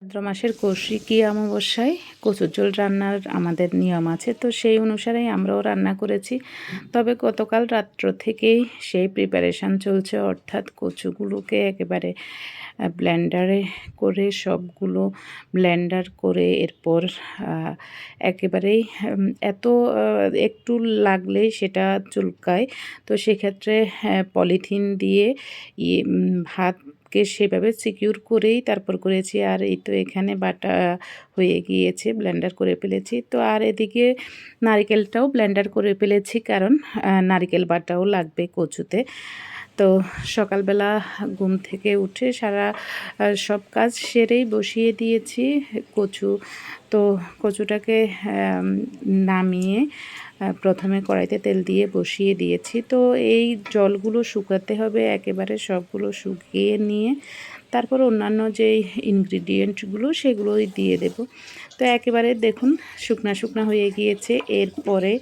ভাদ্র মাসের কৌশিকী অমাবস্যায় কচুর ঝোল রান্নার আমাদের নিয়ম আছে, তো সেই অনুসারেই আমরাও রান্না করেছি। তবে গতকাল রাত্র থেকেই সেই প্রিপারেশান চলছে, অর্থাৎ কচুগুলোকে একেবারে ব্লেন্ডারে করে সবগুলো ব্লেন্ডার করে এরপর একেবারেই এত একটু লাগলেই সেটা চুলকায়। তো সেক্ষেত্রে পলিথিন দিয়ে ভাতকে সেভাবে সিকিউর করেই তারপর করেছি। আর এই তো এখানে বাটা হয়ে গিয়েছে, ব্লেন্ডার করে ফেলেছি। তো আর এদিকে নারিকেলটাও ব্লেন্ডার করে ফেলেছি, কারণ নারিকেল বাটাও লাগবে কচুতে। তো সকালবেলা ঘুম থেকে উঠে সব কাজ সেরেই বসিয়ে দিয়েছি কচু। তো কচুটাকে নামিয়ে প্রথমে কড়াইতে তেল দিয়ে বসিয়ে দিয়েছি। তো এই জলগুলো শুকাতে হবে, একেবারে সবগুলো শুকিয়ে নিয়ে তারপর অন্যান্য যেই ইনগ্রিডিয়েন্টগুলো সেগুলোই দিয়ে দেব। তো একেবারে দেখুন শুকনা শুকনা হয়ে গিয়েছে। এরপরে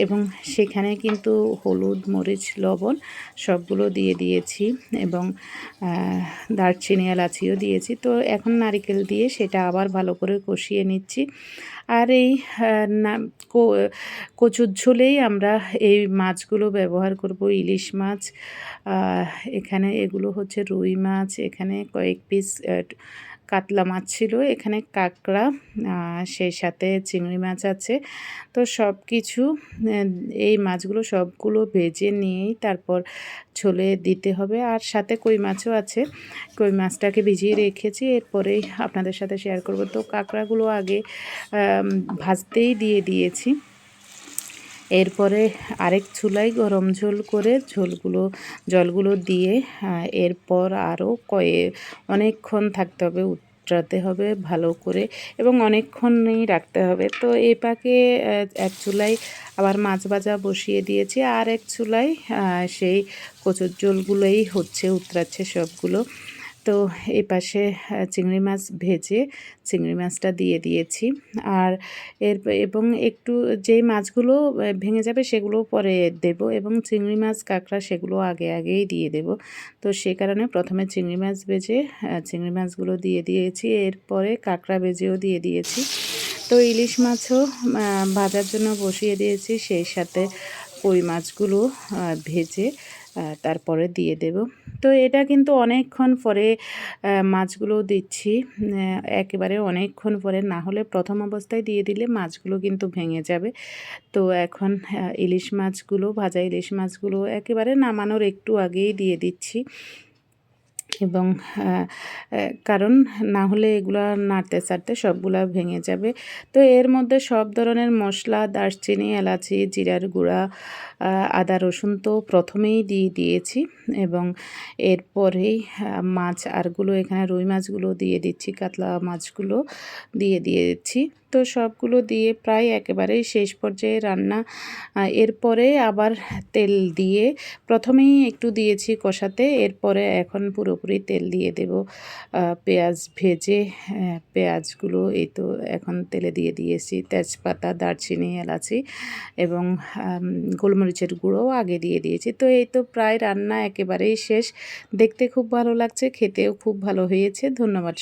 এবং সেখানে কিন্তু হলুদ, মরিচ, লবণ সবগুলো দিয়ে দিয়েছি এবং দারচিনি, এলাচিও দিয়েছি। তো এখন নারিকেল দিয়ে সেটা আবার ভালো করে কষিয়ে নিচ্ছি। আর এই কচুর ঝোলেই আমরা এই মাছগুলো ব্যবহার করব। ইলিশ মাছ, এখানে এগুলো হচ্ছে রুই মাছ, এখানে কয়েক পিস কাতলা মাছ ছিল, এখানে কাঁকড়া, সেই সাথে চিংড়ি মাছ আছে। তো সব কিছু এই মাছগুলো সবগুলো ভেজে নিয়েই তারপর ঝোলে দিতে হবে। আর সাথে কই মাছও আছে, কই মাছটাকে ভিজিয়ে রেখেছি, এরপরেই আপনাদের সাথে শেয়ার করব। তো কাঁকড়াগুলো আগে ভাজতেই দিয়ে দিয়েছি। এরপরে আরেক চুলায় গরম ঝোল করে জলগুলো দিয়ে এরপর আরও অনেকক্ষণ থাকতে হবে, উতরাতে হবে ভালো করে এবং অনেকক্ষণই রাখতে হবে। তো এই পাকে এক চুলায় আবার মাছ ভাজা বসিয়ে দিয়েছি, আর এক চুলায় সেই কচুর ঝোলগুলোই উতরাচ্ছে সবগুলো। তো এই পাশে চিংড়ি মাছ ভেজে চিংড়ি মাছটা দিয়ে দিয়েছি। আর এবং একটু যেই মাছগুলো ভেঙে যাবে সেগুলো পরে দেব, এবং চিংড়ি মাছ, কাঁকড়া সেগুলো আগেই দিয়ে দেব। তো সে কারণে প্রথমে চিংড়ি মাছ ভেজে চিংড়ি মাছগুলো দিয়ে দিয়েছি, এরপরে কাঁকড়া ভেজেও দিয়ে দিয়েছি। তো ইলিশ মাছও ভাজার জন্য বসিয়ে দিয়েছি, সেই সাথে কই মাছগুলো ভেজে তারপরে দিয়ে দেব। তো এটা কিন্তু অনেকক্ষণ পরে মাছগুলো দিচ্ছি, একেবারে অনেকক্ষণ পরে, না হলে প্রথম অবস্থায় দিয়ে দিলে মাছগুলো কিন্তু ভেঙে যাবে। তো এখন ভাজা ইলিশ মাছগুলো একেবারে নামানোর একটু আগেই দিয়ে দিচ্ছি, এবং কারণ না হলে এগুলা নাড়তে চাড়তে সবগুলা ভেঙে যাবে। তো এর মধ্যে সব ধরনের মশলা, দারচিনি, এলাচি, জিরার গুঁড়া, আদা, রসুন তো প্রথমেই দিয়ে দিয়েছি, এবং এরপরেই মাছ আরগুলো, এখানে রুই মাছগুলো দিয়ে দিচ্ছি, কাতলা মাছগুলো দিয়ে দিয়েছি। তো সবগুলো দিয়ে প্রায় একেবারেই শেষ পর্যায়ে রান্না। এরপরে আবার তেল দিয়ে প্রথমেই একটু দিয়েছি কষাতে, এরপরে এখন পুরোপুরি তেল দিয়ে দেব। পেঁয়াজ ভেজে পেঁয়াজগুলো এই তো এখন তেলে দিয়ে দিয়েছি, তেজপাতা, দারচিনি, এলাচি এবং গোলমরিচের গুঁড়োও আগে দিয়ে দিয়েছি। তো এই তো প্রায় রান্না একেবারেই শেষ। দেখতে খুব ভালো লাগছে, খেতেও খুব ভালো হয়েছে। ধন্যবাদ।